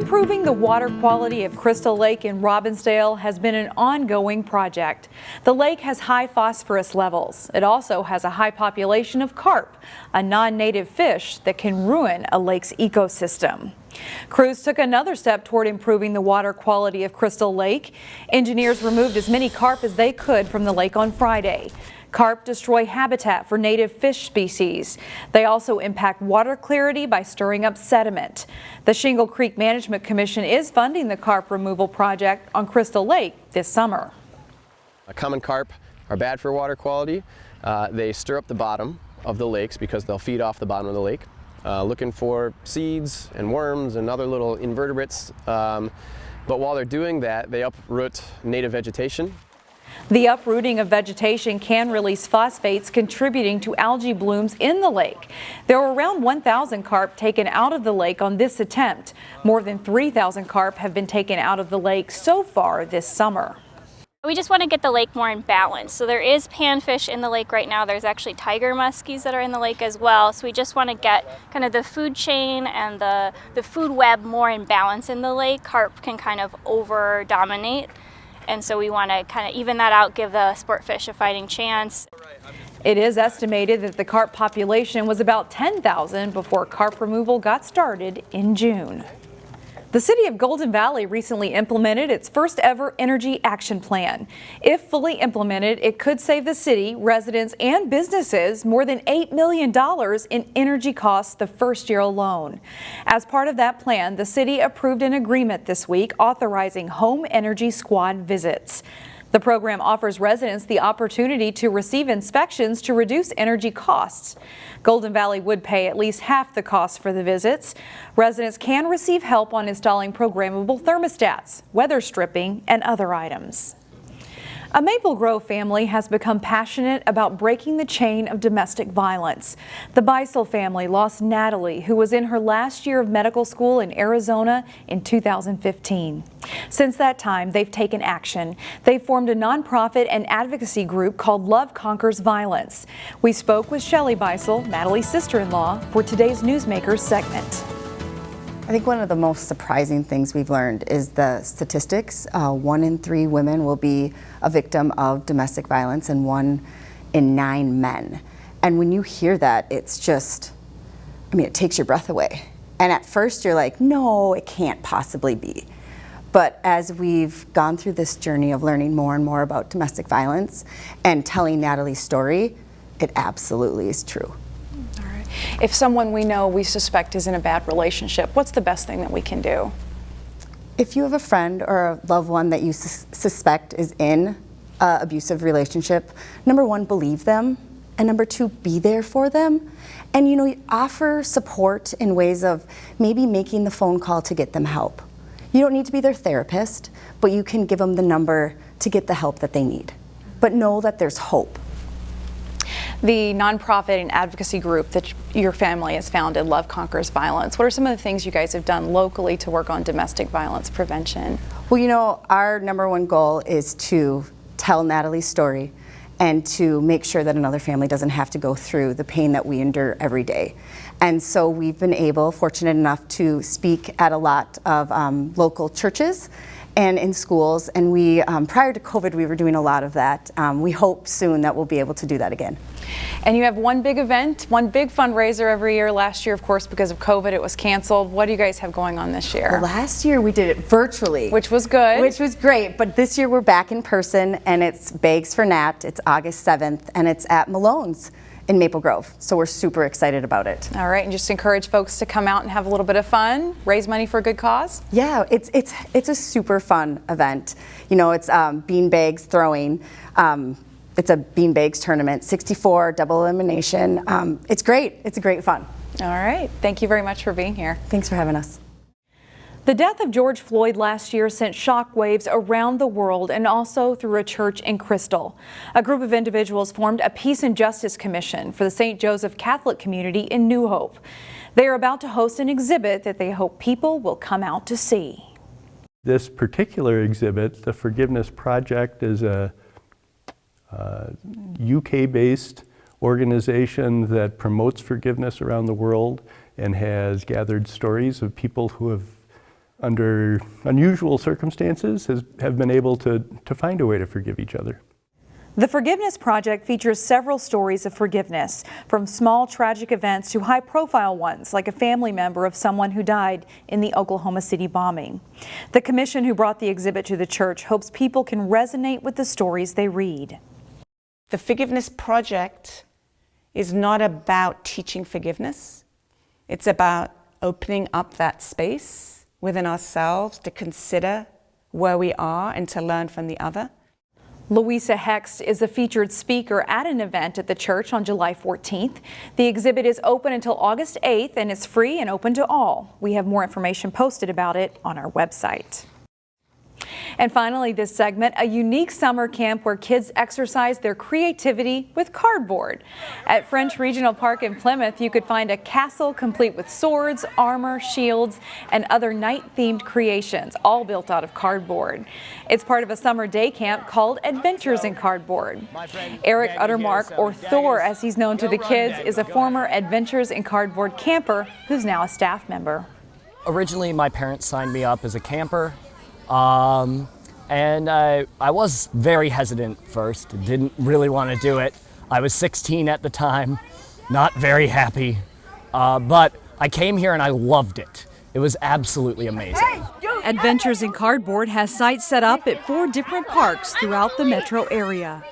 Improving the water quality of Crystal Lake in Robbinsdale has been an ongoing project. The lake has high phosphorus levels. It also has a high population of carp, a non-native fish that can ruin a lake's ecosystem. Crews took another step toward improving the water quality of Crystal Lake. Engineers removed as many carp as they could from the lake on Friday. Carp destroy habitat for native fish species. They also impact water clarity by stirring up sediment. The Shingle Creek Management Commission is funding the carp removal project on Crystal Lake this summer. Common carp are bad for water quality. They stir up the bottom of the lakes because they'll feed off the bottom of the lake, looking for seeds and worms and other little invertebrates. But while they're doing that, they uproot native vegetation. The uprooting of vegetation can release phosphates, contributing to algae blooms in the lake. There were around 1,000 carp taken out of the lake on this attempt. More than 3,000 carp have been taken out of the lake so far this summer. We just want to get the lake more in balance. So there is panfish in the lake right now. There's actually tiger muskies that are in the lake as well. So we just want to get kind of the food chain and the food web more in balance in the lake. Carp can kind of over-dominate. And so we want to kind of even that out, give the sport fish a fighting chance. It is estimated that the carp population was about 10,000 before carp removal got started in June. The city of Golden Valley recently implemented its first ever energy action plan. If fully implemented, it could save the city, residents, and businesses more than $8 million in energy costs the first year alone. As part of that plan, the city approved an agreement this week authorizing home energy squad visits. The program offers residents the opportunity to receive inspections to reduce energy costs. Golden Valley would pay at least half the cost for the visits. Residents can receive help on installing programmable thermostats, weather stripping, and other items. A Maple Grove family has become passionate about breaking the chain of domestic violence. The Beisel family lost Natalie, who was in her last year of medical school in Arizona in 2015. Since that time, they've taken action. They formed a nonprofit and advocacy group called Love Conquers Violence. We spoke with Shelley Beisel, Natalie's sister-in-law, for today's Newsmakers segment. I think one of the most surprising things we've learned is the statistics. 1 in 3 women will be a victim of domestic violence and 1 in 9 men. And when you hear that, it's just, I mean, it takes your breath away. And at first you're like, no, it can't possibly be. But as we've gone through this journey of learning more and more about domestic violence and telling Natalie's story, it absolutely is true. If someone we suspect is in a bad relationship, what's the best thing that we can do? If you have a friend or a loved one that you suspect is in an abusive relationship, number 1, believe them, and number 2, be there for them. And offer support in ways of maybe making the phone call to get them help. You don't need to be their therapist, but you can give them the number to get the help that they need. But know that there's hope. The nonprofit and advocacy group that your family has founded, Love Conquers Violence, what are some of the things you guys have done locally to work on domestic violence prevention? Well, our number 1 goal is to tell Natalie's story and to make sure that another family doesn't have to go through the pain that we endure every day. And so we've been fortunate enough to speak at a lot of local churches and in schools, and we, prior to COVID, we were doing a lot of that. We hope soon that we'll be able to do that again. And you have one big event, one big fundraiser every year. Last year, of course, because of COVID, it was canceled. What do you guys have going on this year? Well, last year we did it virtually. Which was good. Which was great, but this year we're back in person, and it's Bags for Nat. It's August 7th, and it's at Malone's in Maple Grove. So we're super excited about it. All right, and just encourage folks to come out and have a little bit of fun, raise money for a good cause? Yeah, it's a super fun event. It's bean bags throwing. It's a bean bags tournament, 64 double elimination. It's great. It's a great fun. All right, thank you very much for being here. Thanks for having us. The death of George Floyd last year sent shockwaves around the world and also through a church in Crystal. A group of individuals formed a Peace and Justice Commission for the St. Joseph Catholic community in New Hope. They are about to host an exhibit that they hope people will come out to see. This particular exhibit, the Forgiveness Project, is a UK-based organization that promotes forgiveness around the world and has gathered stories of people who have under unusual circumstances, have been able to find a way to forgive each other. The Forgiveness Project features several stories of forgiveness, from small tragic events to high-profile ones, like a family member of someone who died in the Oklahoma City bombing. The commission who brought the exhibit to the church hopes people can resonate with the stories they read. The Forgiveness Project is not about teaching forgiveness. It's about opening up that space within ourselves to consider where we are and to learn from the other. Louisa Hext is a featured speaker at an event at the church on July 14th. The exhibit is open until August 8th and is free and open to all. We have more information posted about it on our website. And finally, this segment, a unique summer camp where kids exercise their creativity with cardboard. At French Regional Park in Plymouth, you could find a castle complete with swords, armor, shields, and other night-themed creations, all built out of cardboard. It's part of a summer day camp called Adventures in Cardboard. Eric Uttermark, or Thor as he's known to the kids, is a former Adventures in Cardboard camper who's now a staff member. Originally, my parents signed me up as a camper. And I was very hesitant first, didn't really want to do it. I was 16 at the time, not very happy, but I came here and I loved it. It was absolutely amazing. Adventures in Cardboard has sites set up at 4 different parks throughout the metro area.